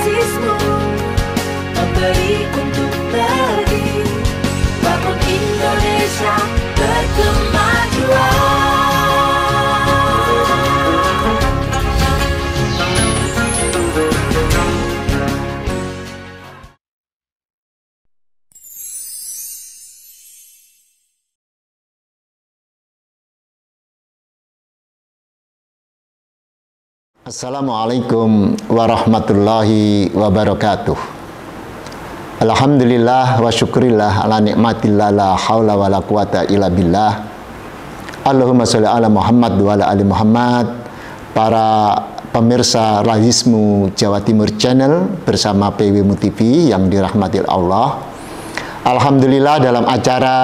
rasisme, memberi untuk bagi, bangun Indonesia berkemajuan. Assalamualaikum warahmatullahi wabarakatuh. Alhamdulillah wa syukurillah ala nikmatillah la hawla wa la quwata illa billah. Allahumma sholli ala Muhammad wa ala ali Muhammad. Para pemirsa Razismu Jawa Timur Channel bersama PWMU TV yang dirahmati Allah. Alhamdulillah dalam acara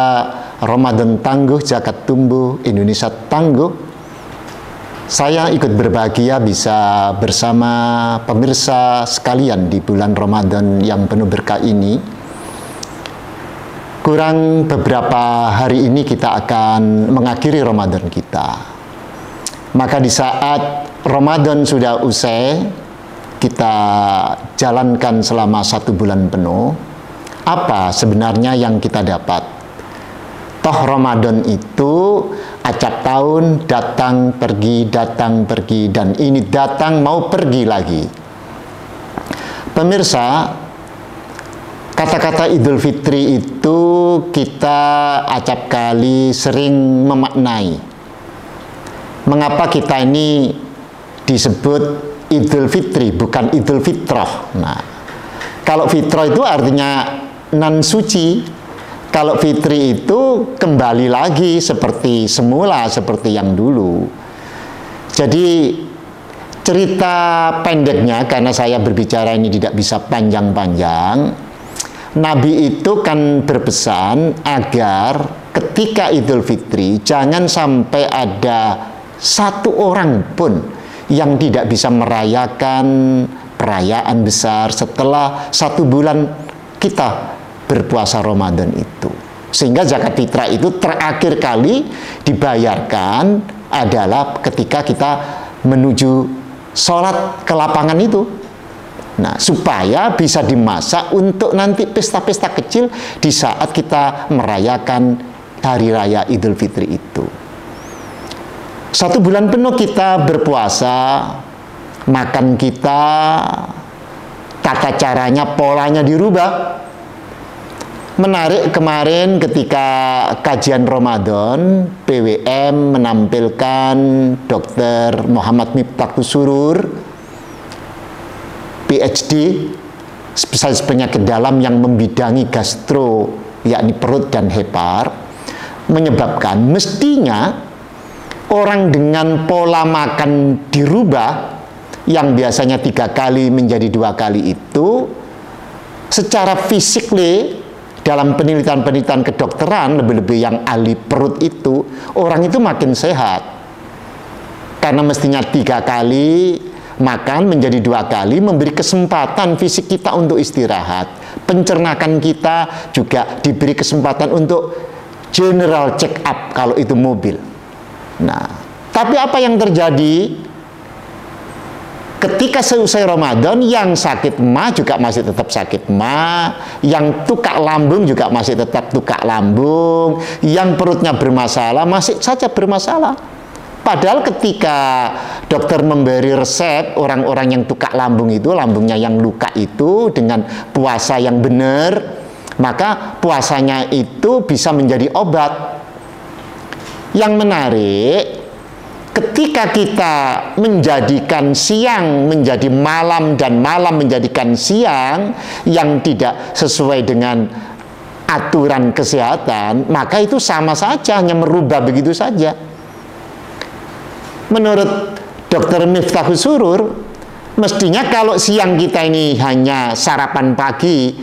Ramadan Tangguh Zakat Tumbuh Indonesia Tangguh, saya ikut berbahagia bisa bersama pemirsa sekalian di bulan Ramadan yang penuh berkah ini. Kurang beberapa hari ini kita akan mengakhiri Ramadan kita. Maka di saat Ramadan sudah usai, kita jalankan selama 1 bulan penuh. Apa sebenarnya yang kita dapat? Toh Ramadan itu acap tahun datang pergi, dan ini datang mau pergi lagi. Pemirsa, kata-kata Idul Fitri itu kita acap kali sering memaknai. Mengapa kita ini disebut Idul Fitri bukan Idul Fitrah? Nah, kalau fitrah itu artinya nan suci. Kalau fitri itu kembali lagi seperti semula, seperti yang dulu. Jadi cerita pendeknya, karena saya berbicara ini tidak bisa panjang-panjang, Nabi itu kan berpesan agar ketika Idul Fitri jangan sampai ada satu orang pun yang tidak bisa merayakan perayaan besar setelah 1 bulan kita berpuasa Ramadan itu. Sehingga zakat fitrah itu terakhir kali dibayarkan adalah ketika kita menuju sholat ke lapangan itu. Nah, supaya bisa dimasak untuk nanti pesta-pesta kecil di saat kita merayakan hari raya Idul Fitri itu. 1 bulan penuh kita berpuasa, makan kita, tata caranya, polanya dirubah. Menarik kemarin ketika kajian Ramadan, PWM menampilkan Dr. Muhammad Miftahus Surur, PhD, spesialis penyakit dalam yang membidangi gastro, yakni perut dan hepar, menyebabkan mestinya orang dengan pola makan dirubah, yang biasanya 3 kali menjadi 2 kali itu, secara fisikly, dalam penelitian-penelitian kedokteran, lebih-lebih yang ahli perut itu, orang itu makin sehat. Karena mestinya 3 kali makan menjadi 2 kali, memberi kesempatan fisik kita untuk istirahat. Pencernakan kita juga diberi kesempatan untuk general check up kalau itu mobil. Nah, tapi apa yang terjadi? Ketika selesai Ramadan, yang sakit ma juga masih tetap sakit ma, yang tukak lambung juga masih tetap tukak lambung, yang perutnya bermasalah masih saja bermasalah. Padahal ketika dokter memberi resep orang-orang yang tukak lambung itu, lambungnya yang luka itu, dengan puasa yang benar, maka puasanya itu bisa menjadi obat. Yang menarik, ketika kita menjadikan siang menjadi malam dan malam menjadikan siang yang tidak sesuai dengan aturan kesehatan, maka itu sama saja, hanya merubah begitu saja. Menurut Dr. Miftahus Surur, mestinya kalau siang kita ini hanya sarapan pagi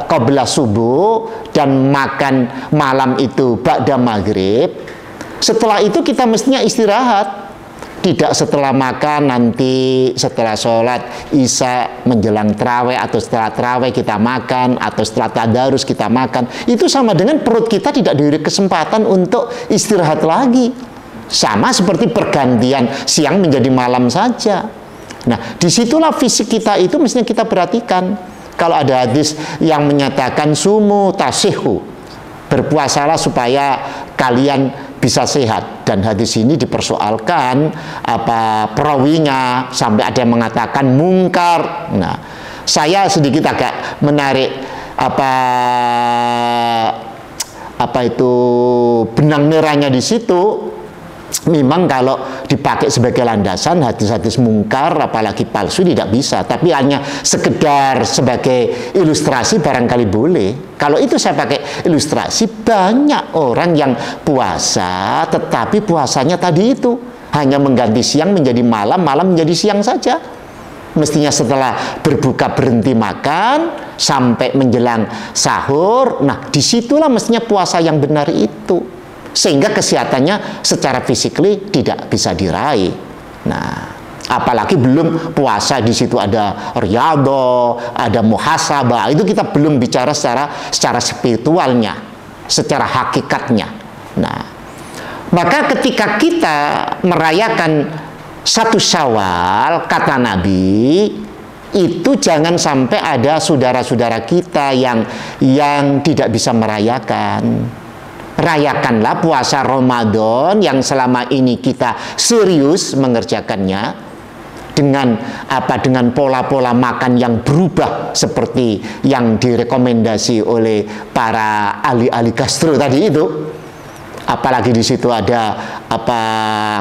qabla subuh dan makan malam itu ba'da maghrib, setelah itu kita mestinya istirahat. Tidak setelah makan, nanti setelah sholat isya menjelang terawih, atau setelah terawih kita makan, atau setelah tadarus kita makan. Itu sama dengan perut kita tidak diberi kesempatan untuk istirahat lagi. Sama seperti pergantian siang menjadi malam saja. Nah, disitulah fisik kita itu mestinya kita perhatikan. Kalau ada hadis yang menyatakan sumu tasihu, berpuasalah supaya kalian bisa sehat, dan hadis ini dipersoalkan perawinya, sampai ada yang mengatakan mungkar. Nah, saya sedikit agak menarik itu benang merahnya di situ. Memang kalau dipakai sebagai landasan hadis-hadis mungkar apalagi palsu tidak bisa, tapi hanya sekedar sebagai ilustrasi barangkali boleh. Kalau itu saya pakai ilustrasi, banyak orang yang puasa tetapi puasanya tadi itu hanya mengganti siang menjadi malam, malam menjadi siang saja. Mestinya setelah berbuka berhenti makan sampai menjelang sahur. Nah, disitulah mestinya puasa yang benar itu, sehingga kesehatannya secara fisikly tidak bisa diraih. Nah, apalagi belum puasa di situ ada riyadhah, ada muhasabah. Itu kita belum bicara secara spiritualnya, secara hakikatnya. Nah, maka ketika kita merayakan 1 Syawal, kata Nabi, itu jangan sampai ada saudara-saudara kita yang tidak bisa merayakan. Rayakanlah puasa Ramadan yang selama ini kita serius mengerjakannya dengan pola-pola makan yang berubah seperti yang direkomendasi oleh para ahli-ahli gastro tadi itu. Apalagi di situ ada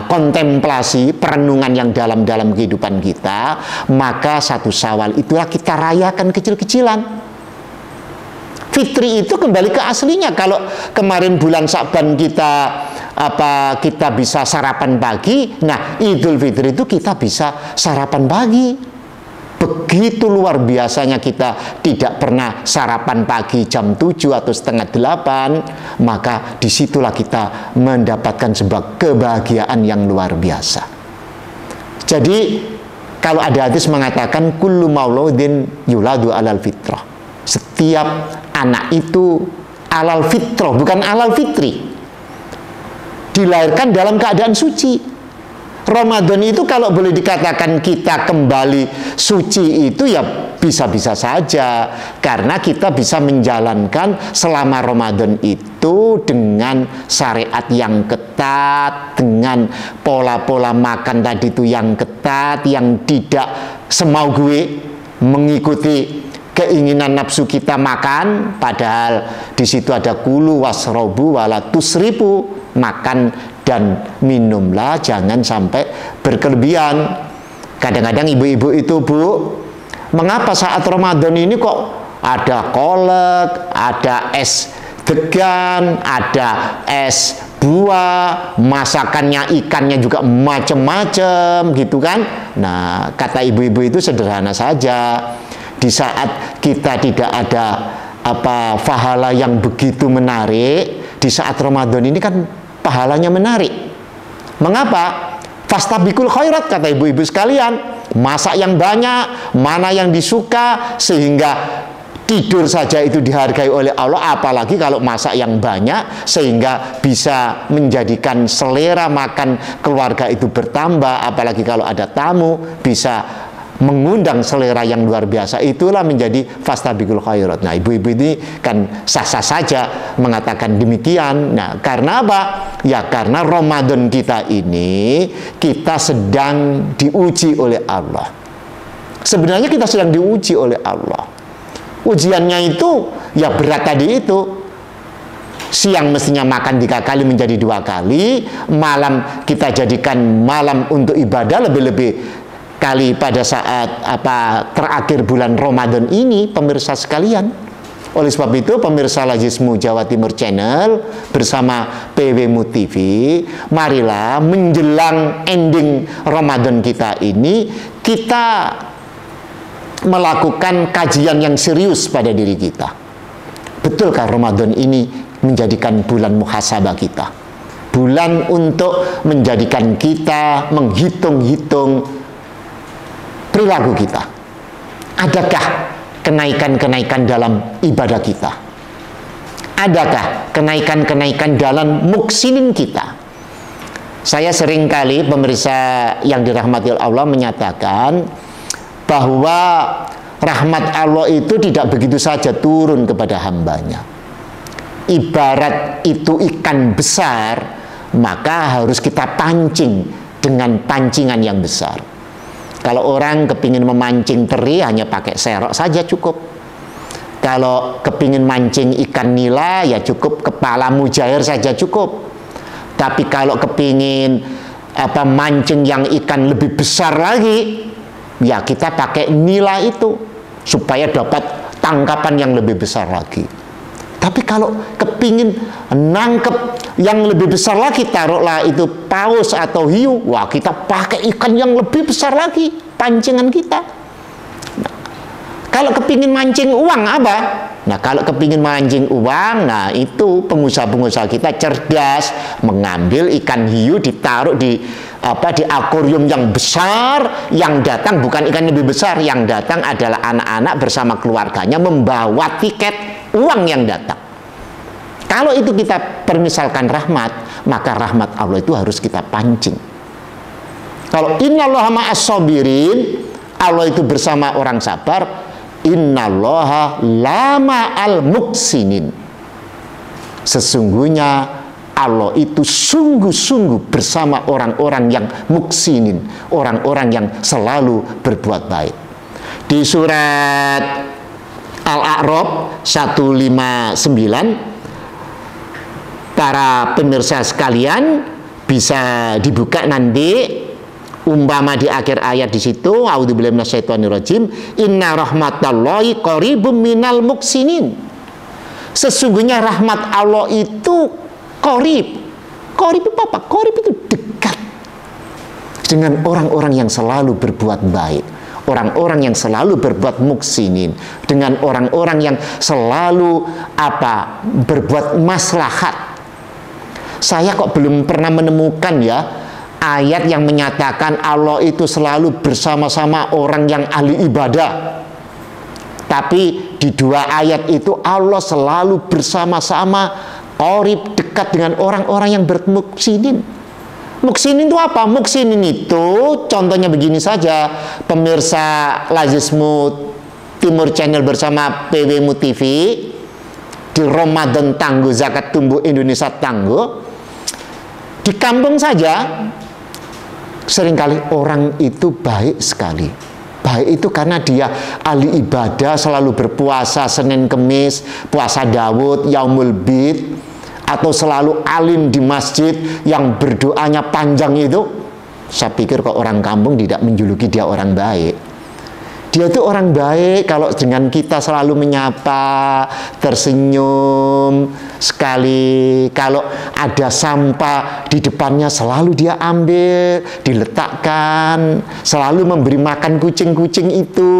kontemplasi, perenungan yang dalam kehidupan kita, maka 1 Syawal itulah kita rayakan kecil-kecilan. Fitri itu kembali ke aslinya. Kalau kemarin bulan Sya'ban kita bisa sarapan pagi, nah Idul Fitri itu kita bisa sarapan pagi. Begitu luar biasanya kita tidak pernah sarapan pagi jam 7 atau setengah 8, maka disitulah kita mendapatkan sebuah kebahagiaan yang luar biasa. Jadi kalau ada hadis mengatakan kullu mauludin yuladu alal fitrah, setiap anak itu alal fitrah, bukan alal fitri, dilahirkan dalam keadaan suci. Ramadan itu kalau boleh dikatakan kita kembali suci itu ya bisa-bisa saja, karena kita bisa menjalankan selama Ramadan itu dengan syariat yang ketat, dengan pola-pola makan tadi itu yang ketat, yang tidak semau gue mengikuti keinginan nafsu kita makan, padahal di situ ada kulu wasrobu wala tusrifu, makan dan minumlah jangan sampai berkelebihan. Kadang-kadang ibu-ibu itu, Bu, mengapa saat Ramadan ini kok ada kolak, ada es degan, ada es buah, masakannya ikannya juga macam-macam gitu kan. Nah, kata ibu-ibu itu sederhana saja. Di saat kita tidak ada pahala yang begitu menarik, di saat Ramadan ini kan pahalanya menarik. Mengapa? Fastabikul khairat, kata ibu-ibu sekalian. Masak yang banyak, mana yang disuka, sehingga tidur saja itu dihargai oleh Allah, apalagi kalau masak yang banyak, sehingga bisa menjadikan selera makan keluarga itu bertambah, apalagi kalau ada tamu, bisa mengundang selera yang luar biasa. Itulah menjadi fastabikul khairat. Nah, ibu-ibu ini kan sah-sah saja mengatakan demikian. Nah, karena apa? Ya karena Ramadan kita ini kita sedang diuji oleh Allah. Sebenarnya kita sedang diuji oleh Allah. Ujiannya itu ya berat tadi itu. Siang mestinya makan 3 kali menjadi 2 kali, malam kita jadikan malam untuk ibadah lebih-lebih kali pada saat terakhir bulan Ramadan ini, pemirsa sekalian. Oleh sebab itu, pemirsa Lajismu Jawa Timur Channel bersama PWMU TV, marilah menjelang ending Ramadan kita ini, kita melakukan kajian yang serius pada diri kita. Betulkah Ramadan ini menjadikan bulan muhasabah kita? Bulan untuk menjadikan kita menghitung-hitung perilaku kita. Adakah kenaikan-kenaikan dalam ibadah kita? Adakah kenaikan-kenaikan dalam muksinin kita? Saya sering kali, pemirsa yang dirahmati Allah, menyatakan bahwa rahmat Allah itu tidak begitu saja turun kepada hambanya. Ibarat itu ikan besar, maka harus kita pancing dengan pancingan yang besar. Kalau orang kepingin memancing teri, hanya pakai serok saja cukup. Kalau kepingin mancing ikan nila, ya cukup kepala mujair saja cukup. Tapi kalau kepingin mancing yang ikan lebih besar lagi, ya kita pakai nila itu supaya dapat tangkapan yang lebih besar lagi. Tapi kalau kepingin nangkep yang lebih besar lagi, taruhlah itu paus atau hiu, wah kita pakai ikan yang lebih besar lagi pancingan kita. Nah, kalau kepingin mancing uang apa? Nah, kalau kepingin mancing uang, nah itu pengusaha-pengusaha kita cerdas, mengambil ikan hiu ditaruh di akuarium yang besar, yang datang bukan ikan lebih besar, yang datang adalah anak-anak bersama keluarganya membawa tiket uang yang datang. Kalau itu kita permisalkan rahmat, maka rahmat Allah itu harus kita pancing. Kalau innallaha ma'as sabirin, Allah itu bersama orang sabar, innallaha lama al muksinin. Sesungguhnya Allah itu sungguh-sungguh bersama orang-orang yang muksinin, orang-orang yang selalu berbuat baik. Di surat Al-A'raf 159, para pemirsa sekalian bisa dibuka nanti, umpama di akhir ayat di situ, a'udzubillahi minasyaitonirrajim, inna rahmatallahi qaribum minal muksinin. Sesungguhnya rahmat Allah itu qarib. Qarib itu apa? Qarib itu dekat dengan orang-orang yang selalu berbuat baik, orang-orang yang selalu berbuat muksinin, dengan orang-orang yang selalu berbuat maslahat. Saya kok belum pernah menemukan ya ayat yang menyatakan Allah itu selalu bersama-sama orang yang ahli ibadah. Tapi di dua ayat itu Allah selalu bersama-sama, qarib, dekat dengan orang-orang yang bermuksinin. Muksinin itu apa? Muksinin itu contohnya begini saja, pemirsa Lazismu Timur Channel bersama PWMU TV, di Ramadan Tangguh Zakat Tumbuh Indonesia Tangguh, di kampung saja seringkali orang itu baik sekali. Baik itu karena dia ahli ibadah, selalu berpuasa Senin Kemis, puasa Daud, Yaumul Bid, atau selalu alim di masjid yang berdoanya panjang itu. Saya pikir kok orang kampung tidak menjuluki dia orang baik. Dia itu orang baik kalau dengan kita selalu menyapa, tersenyum sekali. Kalau ada sampah di depannya selalu dia ambil, diletakkan, selalu memberi makan kucing-kucing itu,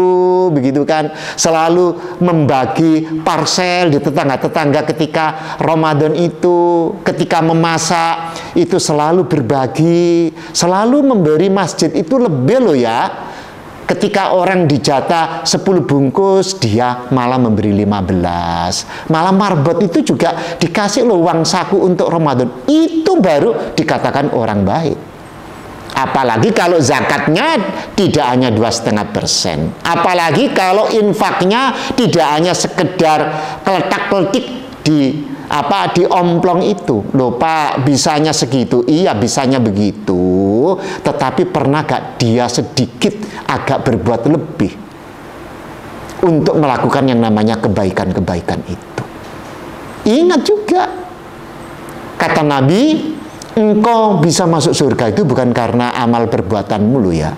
begitu kan? Selalu membagi parsel di tetangga-tetangga ketika Ramadan itu, ketika memasak itu selalu berbagi, selalu memberi masjid itu lebih loh ya. Ketika orang dijatah 10 bungkus, dia malah memberi 15. Malah marbot itu juga dikasih loh uang saku untuk Ramadan. Itu baru dikatakan orang baik. Apalagi kalau zakatnya tidak hanya 2,5%. Apalagi kalau infaknya tidak hanya sekedar keletak-keletik di omplong itu. Loh Pak, bisanya segitu. Iya, bisanya begitu. Tetapi pernah gak dia sedikit agak berbuat lebih untuk melakukan yang namanya kebaikan-kebaikan itu? Ingat juga kata Nabi, engkau bisa masuk surga itu bukan karena amal perbuatanmu loh ya.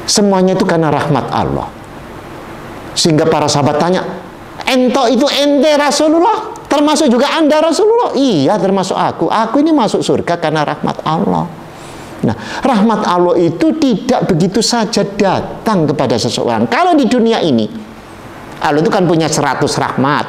Semuanya itu karena rahmat Allah. Sehingga para sahabat tanya, ento itu ente Rasulullah, termasuk juga Anda Rasulullah? Iya, termasuk aku. Aku ini masuk surga karena rahmat Allah. Nah, rahmat Allah itu tidak begitu saja datang kepada seseorang. Kalau di dunia ini, Allah itu kan punya 100 rahmat.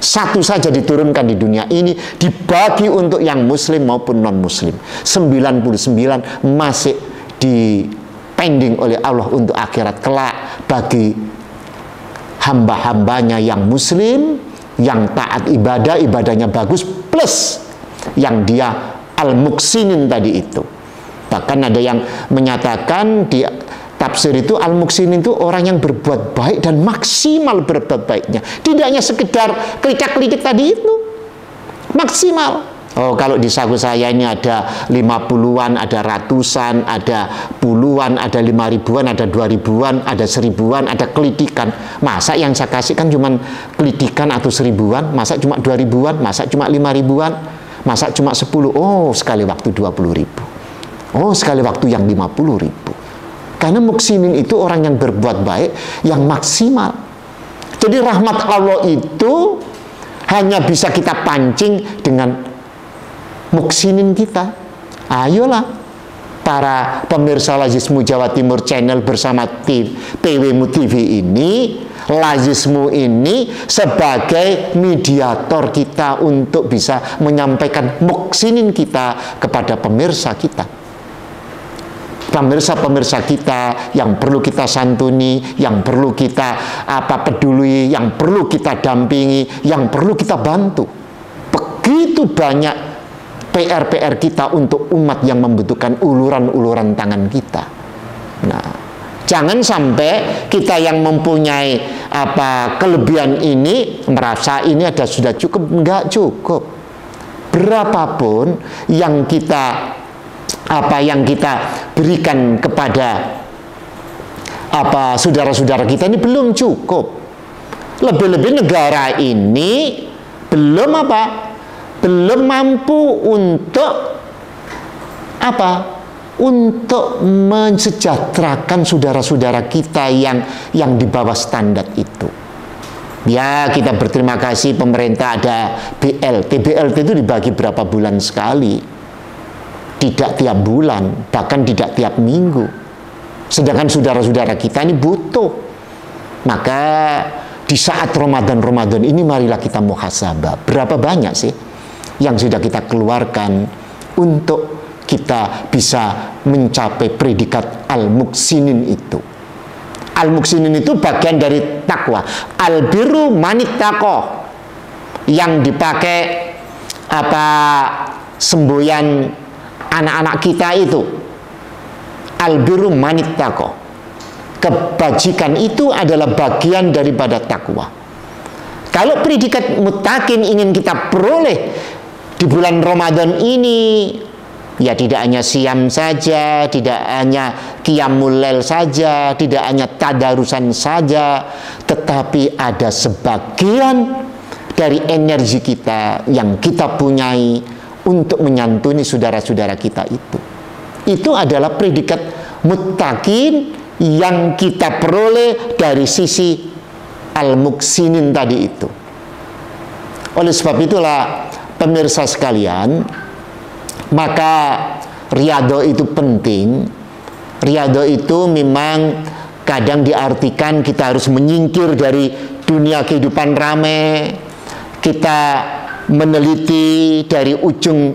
Satu saja diturunkan di dunia ini, dibagi untuk yang muslim maupun non-muslim. 99 masih dipending oleh Allah untuk akhirat kelak bagi hamba-hambanya yang muslim, yang taat ibadah, ibadahnya bagus, plus yang dia al-muksinin tadi itu. Bahkan ada yang menyatakan di tafsir itu al-muksinin itu orang yang berbuat baik dan maksimal berbuat baiknya. Tidak hanya sekedar klicak-klicik tadi itu, maksimal. Oh, kalau di saku saya ini ada 50-an, ada ratusan, ada puluhan, ada 5 ribuan, ada 2 ribuan, ada 1000-an, ada kelitikan. Masa yang saya kasih kan cuma kelitikan atau 1000-an, masa cuma 2 ribuan, masa cuma 5 ribuan, masa cuma 10. Oh, sekali waktu 20 ribu. Oh, sekali waktu yang 50 ribu. Karena muksinin itu orang yang berbuat baik, yang maksimal. Jadi rahmat Allah itu hanya bisa kita pancing dengan muksinin kita. Ayolah para pemirsa Lazismu Jawa Timur Channel bersama PWMU TV ini, Lazismu ini sebagai mediator kita untuk bisa menyampaikan muksinin kita kepada pemirsa kita. Pemirsa-pemirsa kita yang perlu kita santuni, yang perlu kita peduli, yang perlu kita dampingi, yang perlu kita bantu. Begitu banyak PR-PR kita untuk umat yang membutuhkan uluran-uluran tangan kita. Nah, jangan sampai kita yang mempunyai kelebihan ini merasa ini sudah cukup. Enggak cukup. Berapapun yang kita berikan kepada saudara-saudara kita ini belum cukup. Lebih-lebih negara ini belum belum mampu untuk untuk mensejahterakan saudara-saudara kita yang di bawah standar itu. Ya, kita berterima kasih pemerintah ada BLT. BLT itu dibagi berapa bulan sekali, tidak tiap bulan, bahkan tidak tiap minggu. Sedangkan saudara-saudara kita ini butuh. Maka di saat Ramadan ini marilah kita muhasabah. Berapa banyak sih yang sudah kita keluarkan untuk kita bisa mencapai predikat al-muksinin itu. Al-muksinin itu bagian dari takwa. Al-birru manittaqo, yang dipakai semboyan anak-anak kita itu. Al-birru manittaqo. Kebajikan itu adalah bagian daripada takwa. Kalau predikat muttaqin ingin kita peroleh di bulan Ramadan ini, ya tidak hanya siam saja, tidak hanya qiyamul lail saja, tidak hanya tadarusan saja, tetapi ada sebagian dari energi kita yang kita punyai untuk menyantuni saudara-saudara kita itu. Itu adalah predikat muttaqin yang kita peroleh dari sisi al-muksinin tadi itu. Oleh sebab itulah pemirsa sekalian, maka riyadhah itu penting. Riyadhah itu memang kadang diartikan kita harus menyingkir dari dunia kehidupan rame. Kita meneliti dari ujung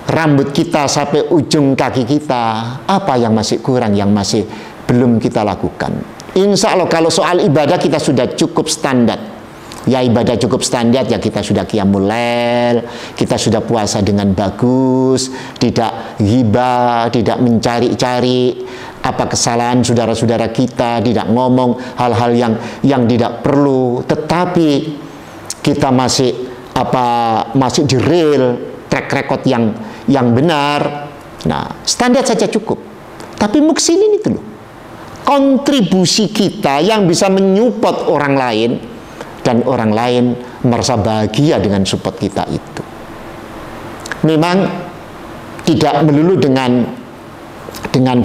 rambut kita sampai ujung kaki kita, apa yang masih kurang, yang masih belum kita lakukan. Insya Allah kalau soal ibadah kita sudah cukup standar. Ya, ibadah cukup standar, ya kita sudah qiyamul lail, kita sudah puasa dengan bagus, tidak ghibah, tidak mencari-cari kesalahan saudara-saudara kita, tidak ngomong hal-hal yang tidak perlu, tetapi kita masih di real track record yang benar. Nah, standar saja cukup. Tapi muksinin itu loh, kontribusi kita yang bisa menyupport orang lain, dan orang lain merasa bahagia dengan support kita itu. Memang tidak melulu dengan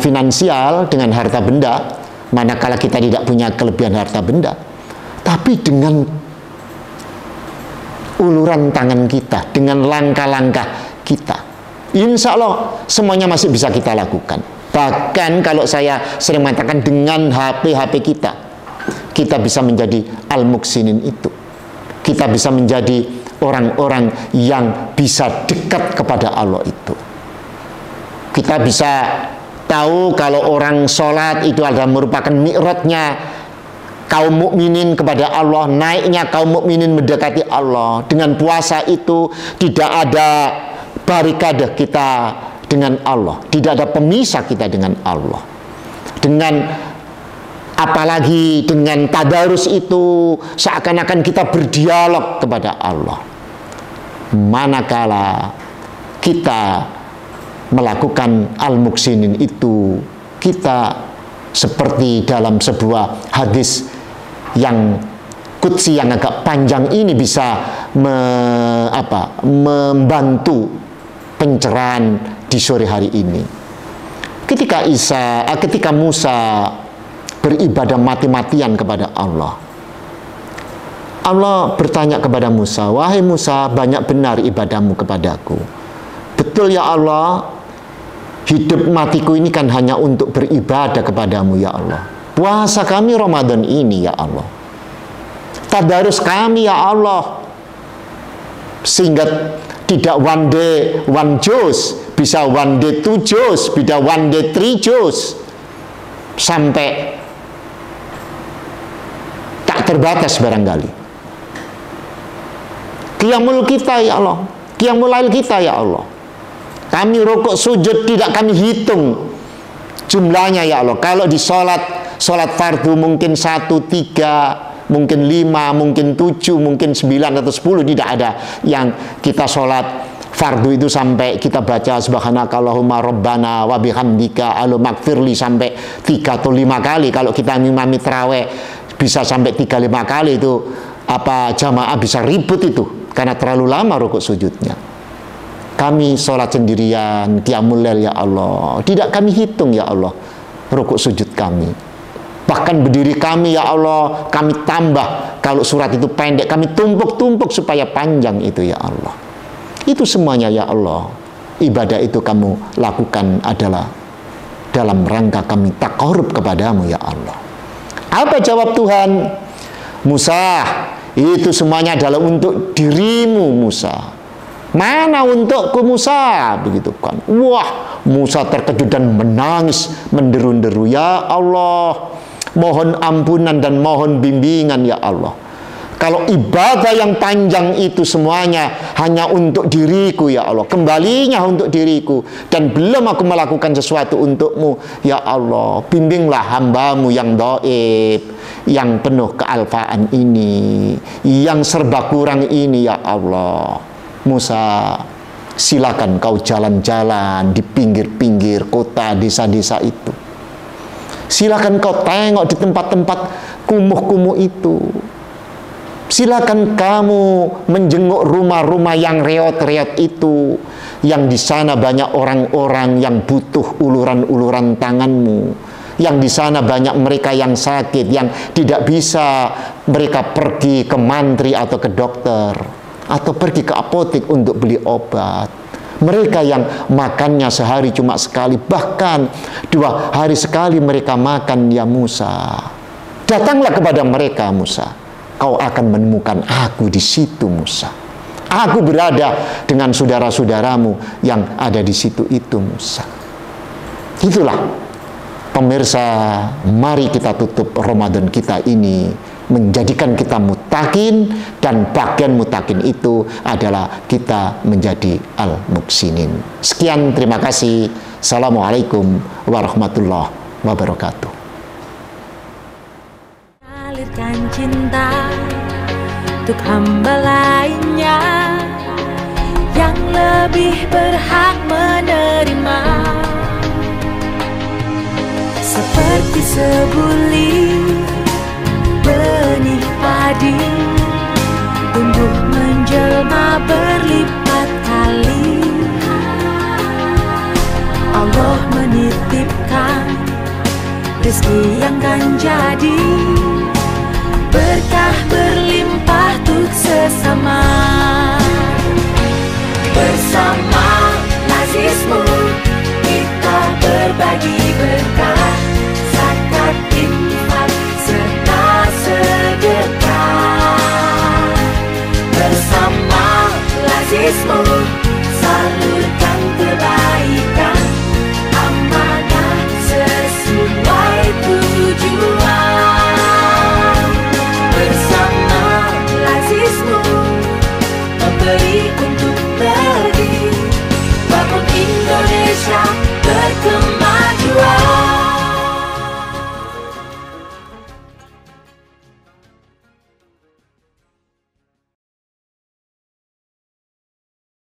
finansial, dengan harta benda, manakala kita tidak punya kelebihan harta benda, tapi dengan uluran tangan kita, dengan langkah-langkah kita, insya Allah semuanya masih bisa kita lakukan. Bahkan kalau saya sering mengatakan dengan HP kita bisa menjadi al-muksinin itu. Kita bisa menjadi orang-orang yang bisa dekat kepada Allah itu. Kita bisa tahu kalau orang sholat itu adalah merupakan mi'rajnya kaum mukminin kepada Allah, naiknya kaum mukminin mendekati Allah. Dengan puasa itu tidak ada barikade kita dengan Allah, tidak ada pemisah kita dengan Allah. Dengan apalagi dengan tadarus itu seakan-akan kita berdialog kepada Allah. Manakala kita melakukan al-muksinin itu, kita seperti dalam sebuah hadis yang qudsi yang agak panjang ini bisa membantu pencerahan di sore hari ini. Ketika Musa beribadah mati-matian kepada Allah, Allah bertanya kepada Musa, "Wahai Musa, banyak benar ibadahmu kepadaku." "Betul ya Allah, hidup matiku ini kan hanya untuk beribadah kepadamu ya Allah. Puasa kami Ramadan ini ya Allah. Tadarus kami ya Allah. Sehingga tidak one day one juz, bisa one day two juz, bisa one day three juz, sampai tak terbatas barangkali. Qiyamul kita ya Allah, qiyamul lail kita ya Allah. Kami rukuk sujud tidak kami hitung jumlahnya ya Allah. Kalau di sholat fardu mungkin 1, 3, mungkin 5, mungkin 7, mungkin 9 atau 10, tidak ada yang kita sholat fardu itu sampai kita baca subhanakallahumma rabbana wa bihamdika alumakfirli sampai 3 atau 5 kali. Kalau kita ngimami tarawih bisa sampai 3-5 kali, itu jamaah bisa ribut itu karena terlalu lama rukuk sujudnya. Kami sholat sendirian, qiyamul lail ya Allah, tidak kami hitung ya Allah rukuk sujud kami. Bahkan berdiri kami ya Allah, kami tambah. Kalau surat itu pendek, kami tumpuk-tumpuk supaya panjang itu ya Allah. Itu semuanya ya Allah, ibadah itu kamu lakukan adalah dalam rangka kami taqarrub kepadamu ya Allah. Apa jawab Tuhan? Musa, itu semuanya adalah untuk dirimu Musa. Mana untukku Musa? Begitu kan. Wah, Musa terkejut dan menangis, menderu-deru, ya Allah, mohon ampunan dan mohon bimbingan ya Allah. Kalau ibadah yang panjang itu semuanya hanya untuk diriku ya Allah, kembalinya untuk diriku, dan belum aku melakukan sesuatu untukmu ya Allah, bimbinglah hambamu yang dhaif, yang penuh kealfaan ini, yang serba kurang ini ya Allah. Musa, silakan kau jalan-jalan di pinggir-pinggir kota, desa-desa itu. Silakan kau tengok di tempat-tempat kumuh-kumuh itu. Silakan kamu menjenguk rumah-rumah yang reot-reot itu, yang di sana banyak orang-orang yang butuh uluran-uluran tanganmu, yang di sana banyak mereka yang sakit, yang tidak bisa mereka pergi ke mantri atau ke dokter, atau pergi ke apotek untuk beli obat. Mereka yang makannya sehari cuma sekali, bahkan 2 hari sekali mereka makan ya Musa. Datanglah kepada mereka Musa. Kau akan menemukan aku di situ Musa. Aku berada dengan saudara-saudaramu yang ada di situ itu Musa. Itulah pemirsa, mari kita tutup Ramadan kita ini menjadikan kita mutakin, dan bagian mutakin itu adalah kita menjadi al-muksinin. Sekian, terima kasih. Assalamualaikum warahmatullahi wabarakatuh. Alirkan cinta untuk hamba lainnya yang lebih berhak menerima, seperti sebuli benih padi tumbuh menjelma berlipat kali. Allah menitipkan rezeki yang kan jadi berkah berlimpah untuk sesama. Bersama Nazismu kita berbagi berkah.